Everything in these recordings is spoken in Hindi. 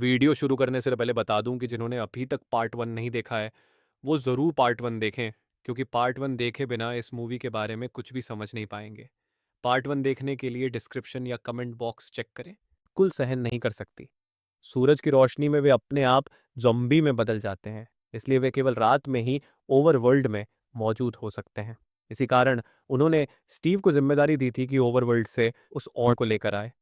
वीडियो शुरू करने से पहले बता दूं कि जिन्होंने अभी तक पार्ट 1 नहीं देखा है, वो ज़रूर पार्ट 1 देखें, क्योंकि पार्ट 1 देखे बिना इस मूवी के बारे में कुछ भी समझ नहीं पाएंगे। पार्ट 1 देखने के लिए डिस्क्रिप्शन या कमेंट बॉक्स चेक करें। कुल सहन नहीं कर सकती। सूरज की रोशनी में वे अपने आप ज़ॉम्बी में बदल जाते हैं, इसलिए वे केवल रात में ही ओवरवर्ल्ड में मौजूद हो सकते हैं। इसी कारण उन्होंने स्टीव को जिम्मेदारी दी थी कि ओवरवर्ल्ड से उस और को लेकर आए।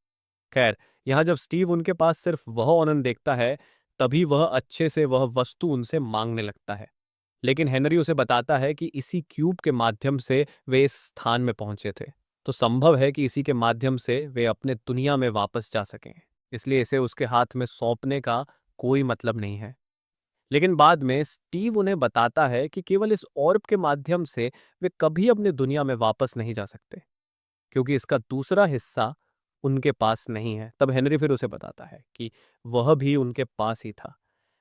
खैर, यहाँ जब स्टीव उनके पास सिर्फ वह ओनन देखता है, तभी वह अच्छे से वह वस्तु उनसे मांगने लगता है। लेकिन हेनरी उसे बताता है कि इसी क्यूब के माध्यम से वे इस स्थान में पहुंचे थे, तो संभव है कि इसी के माध्यम से वे अपने दुनिया में वापस जा सकें। इसलिए इसे उसके हाथ में सौंपने का कोई मतलब नहीं है। लेकिन बाद में स्टीव उन्हें बताता है कि केवल इस ऑर्ब के माध्यम से वे कभी अपनी दुनिया में वापस नहीं जा सकते, क्योंकि इसका दूसरा हिस्सा उनके पास नहीं है। तब हेनरी फिर उसे बताता है कि वह भी उनके पास ही था,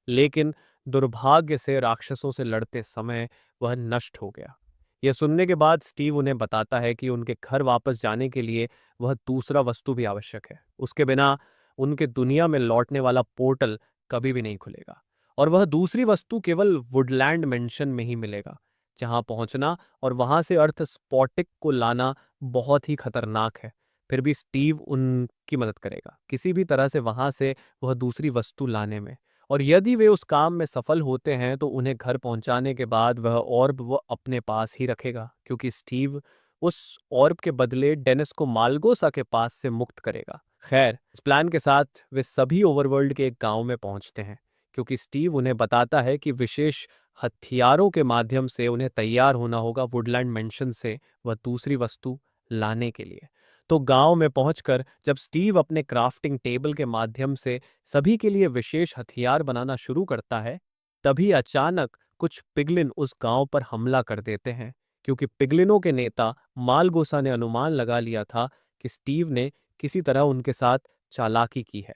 लेकिन दुर्भाग्य से राक्षसों से लड़ते समय वह नष्ट हो गया। यह सुनने के बाद स्टीव उन्हें बताता है कि उनके घर वापस जाने के लिए वह दूसरा वस्तु भी आवश्यक है। उसके बिना उनके दुनिया में लौटने वाला पोर्टल कभी भी नहीं खुलेगा। और वह दूसरी वस्तु केवल वुडलैंड मेंशन में ही मिलेगा, जहां पहुंचना और वहां से अर्थ स्पॉटिक को लाना बहुत ही खतरनाक है। फिर भी स्टीव उनकी मदद करेगा किसी भी तरह से वहां से वह दूसरी वस्तु लाने में। और यदि वे उस काम में सफल होते हैं तो उन्हें घर पहुंचाने के बाद वह ऑर्ब वो अपने पास ही रखेगा, क्योंकि स्टीव उस ऑर्ब के बदले डेनिस को मालगोसा के पास से मुक्त करेगा। खैर, इस प्लान के साथ वे सभी ओवरवर्ल्ड के एक गांव में पहुंचते हैं, क्योंकि स्टीव उन्हें बताता है कि विशेष हथियारों के माध्यम से उन्हें तैयार होना होगा वुडलैंड मेंशन से वह दूसरी वस्तु लाने के लिए। तो गांव में पहुंचकर जब स्टीव अपने क्राफ्टिंग टेबल के माध्यम से सभी के लिए विशेष हथियार बनाना शुरू करता है, तभी अचानक कुछ पिगलिन उस गांव पर हमला कर देते हैं, क्योंकि पिगलिनों के नेता मालगोसा ने अनुमान लगा लिया था कि स्टीव ने किसी तरह उनके साथ चालाकी की है।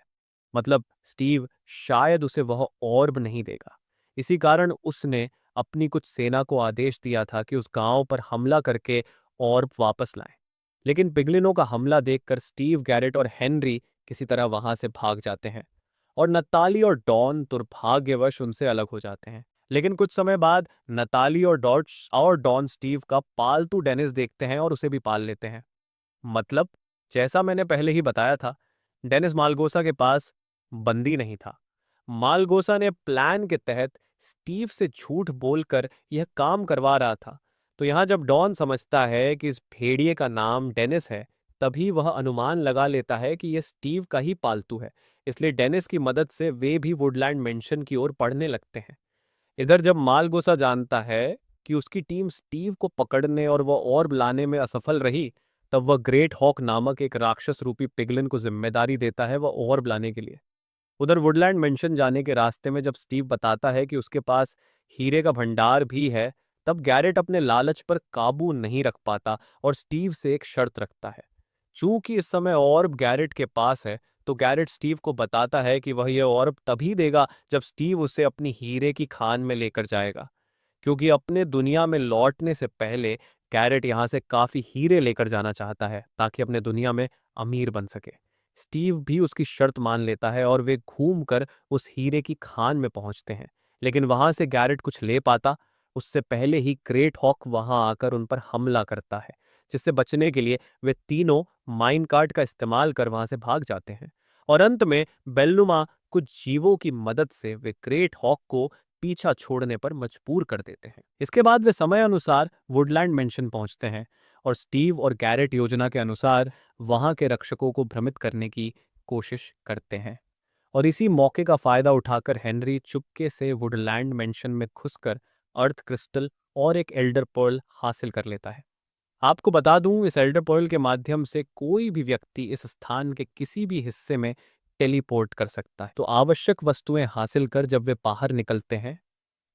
मतलब स्टीव शायद उसे वह ऑर्ब नहीं देगा। इसी कारण उसने अपनी कुछ सेना को आदेश दिया था कि उस गांव पर हमला करके ऑर्ब वापस लाएं। लेकिन पिगलिनों का हमला देखकर स्टीव, गैरेट और हेनरी किसी तरह वहां से भाग जाते हैं, और नताली और डॉन दुर्भाग्यवश उनसे अलग हो जाते हैं। लेकिन कुछ समय बाद नताली और डॉन स्टीव का पालतू डेनिस देखते हैं और उसे भी पाल लेते हैं। मतलब, जैसा मैंने पहले ही बताया था, डेनिस मालगोसा के पास बंदी नहीं था। मालगोसा ने प्लान के तहत स्टीव से झूठ बोलकर यह काम करवा रहा था। तो यहाँ जब डॉन समझता है कि इस भेड़िए का नाम डेनिस है, तभी वह अनुमान लगा लेता है कि यह स्टीव का ही पालतू है। इसलिए डेनिस की मदद से वे भी वुडलैंड मेंशन की ओर बढ़ने लगते हैं। इधर जब मालगोसा जानता है कि उसकी टीम स्टीव को पकड़ने और वह ऑर्ब लाने में असफल रही, तब वह ग्रेट हॉक नामक एक राक्षस रूपी पिगलिन को जिम्मेदारी देता है वह ऑर्ब लाने के लिए। उधर वुडलैंड मेंशन जाने के रास्ते में जब स्टीव बताता है कि उसके पास हीरे का भंडार भी है, तब गैरेट अपने लालच पर काबू नहीं रख पाता और स्टीव से एक शर्त रखता है। चूंकि इस समय ऑर्ब गैरेट के पास है, तो गैरेट स्टीव को बताता है कि वह यह ऑर्ब तभी देगा जब स्टीव उसे अपनी हीरे की खान में लेकर जाएगा, क्योंकि अपने दुनिया में लौटने से पहले गैरेट यहाँ से काफी हीरे लेकर जाना चाहता है ताकि अपने दुनिया में अमीर बन सके। स्टीव भी उसकी शर्त मान लेता है और वे घूमकर उस हीरे की खान में पहुंचते हैं। लेकिन वहां से गैरेट कुछ ले पाता उससे पहले ही ग्रेट हॉक वहां आकर उन पर हमला करता है, जिससे बचने के लिए वे तीनों माइन कार्ट का इस्तेमाल कर वहां से भाग जाते हैं। और अंत में बेलनुमा कुछ जीवों की मदद से वे ग्रेट हॉक को पीछा छोड़ने पर मजबूर कर देते हैं। इसके बाद वे समय अनुसार वुडलैंड मेंशन पहुंचते हैं और स्टीव और गैरेट योजना के अनुसार वहां के रक्षकों को भ्रमित करने की कोशिश करते हैं। और इसी मौके का फायदा उठाकर हेनरी चुपके से वुडलैंड मेंशन में घुसकर अर्थ क्रिस्टल और एक एल्डर पर्ल हासिल कर लेता है। आपको बता दूं, इस एल्डर पर्ल के माध्यम से कोई भी व्यक्ति इस स्थान के किसी भी हिस्से में टेलीपोर्ट कर सकता है। तो आवश्यक वस्तुएं हासिल कर जब वे बाहर निकलते हैं,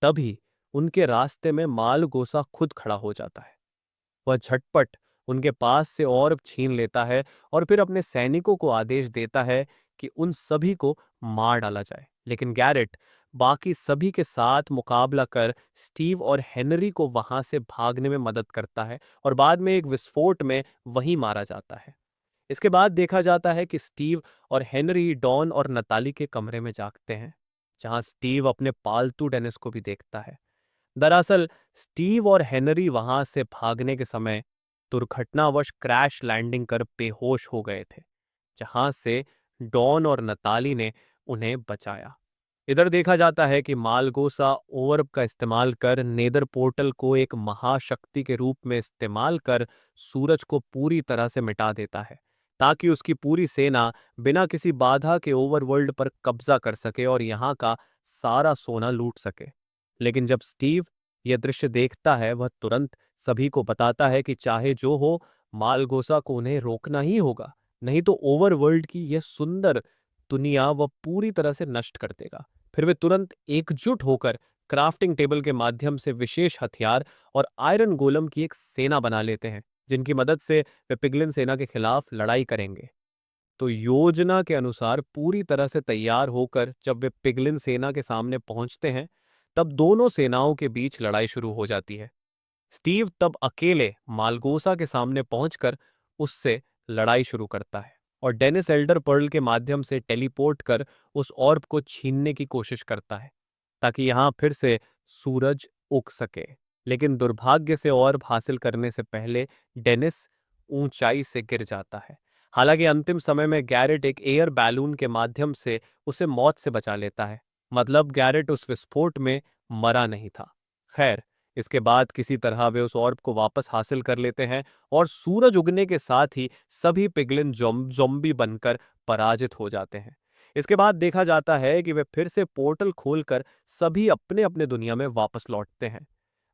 तभी उनके रास्ते में मालगोसा खुद खड़ा हो जाता है। वह झटपट उनके पास से ऑर्ब छीन लेता है और फिर अपने सैनिकों को आदेश देता है कि उन सभी को मार डाला जाए। लेकिन गैरेट बाकी सभी के साथ मुकाबला कर स्टीव और हेनरी को वहां से भागने में मदद करता है और बाद में एक विस्फोट में वहीं मारा जाता है। इसके बाद देखा जाता है कि स्टीव और हेनरी डॉन और नताली के कमरे में जागते हैं, जहां स्टीव अपने पालतू डेनिस को भी देखता है। दरअसल स्टीव और हेनरी वहां से भागने के समय दुर्घटनावश क्रैश लैंडिंग कर बेहोश हो गए थे, जहां से डॉन और नताली ने उन्हें बचाया। इधर देखा जाता है कि मालगोसा ओवर्ब का इस्तेमाल कर नेदर पोर्टल को एक महाशक्ति के रूप में इस्तेमाल कर सूरज को पूरी तरह से मिटा देता है, ताकि उसकी पूरी सेना बिना किसी बाधा के ओवरवर्ल्ड पर कब्जा कर सके और यहाँ का सारा सोना लूट सके। लेकिन जब स्टीव यह दृश्य देखता है, वह तुरंत सभी को बताता है कि चाहे जो हो, मालगोसा को उन्हें रोकना ही होगा, नहीं तो ओवरवर्ल्ड की यह सुंदर दुनिया वह पूरी तरह से नष्ट कर देगा। फिर वे तुरंत एकजुट होकर क्राफ्टिंग टेबल के माध्यम से विशेष हथियार और आयरन गोलम की एक सेना बना लेते हैं, जिनकी मदद से वे पिगलिन सेना के खिलाफ लड़ाई करेंगे। तो योजना के अनुसार पूरी तरह से तैयार होकर जब वे पिगलिन सेना के सामने पहुंचते हैं, तब दोनों सेनाओं के बीच लड़ाई शुरू हो जाती है। स्टीव तब अकेले मालगोसा के सामने पहुंचकर उससे लड़ाई शुरू करता है और डेनिस एल्डर पर्ल के माध्यम से टेलीपोर्ट कर उस ऑर्ब को छीनने की कोशिश करता है, ताकि यहां फिर से सूरज उग सके। लेकिन दुर्भाग्य से ऑर्ब हासिल करने से पहले डेनिस ऊंचाई से गिर जाता है। हालांकि अंतिम समय में गैरेट एक एयर बैलून के माध्यम से उसे मौत से बचा लेता है, मतलब गैरेट उस विस्फोट में मरा नहीं था। खैर, इसके बाद किसी तरह वे उस ऑर्ब को वापस हासिल कर लेते हैं और सूरज उगने के साथ ही सभी पिगलिन ज़ॉम्बी बनकर पराजित हो जाते हैं। इसके बाद देखा जाता है कि वे फिर से पोर्टल खोलकर सभी अपने अपने दुनिया में वापस लौटते हैं।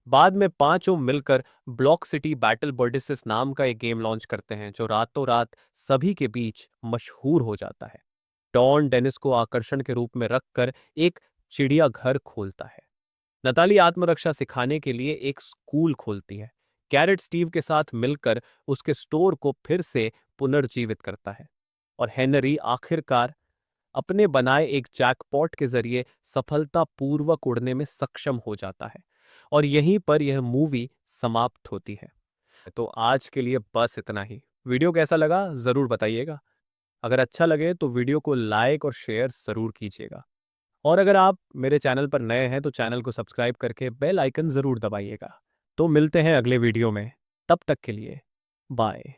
बाद में पांचों मिलकर ब्लॉक सिटी बैटल बर्डिसिस नाम का एक गेम लॉन्च करते हैं, जो रातों रात सभी के बीच मशहूर हो जाता है। डॉन डेनिस को आकर्षण के रूप में रखकर एक चिड़ियाघर खोलता है। नताली आत्मरक्षा सिखाने के लिए एक स्कूल खोलती है। कैरेट स्टीव के साथ मिलकर उसके स्टोर को फिर से पुनर्जीवित करता है और हेनरी आखिरकार अपने बनाए एक जैकपॉट के जरिए सफलतापूर्वक उड़ने में सक्षम हो जाता है। और यहीं पर यह मूवी समाप्त होती है। तो आज के लिए बस इतना ही। वीडियो कैसा लगा जरूर बताइएगा। अगर अच्छा लगे तो वीडियो को लाइक और शेयर जरूर कीजिएगा। और अगर आप मेरे चैनल पर नए हैं तो चैनल को सब्सक्राइब करके बेल आइकन जरूर दबाइएगा। तो मिलते हैं अगले वीडियो में। तब तक के लिए बाय।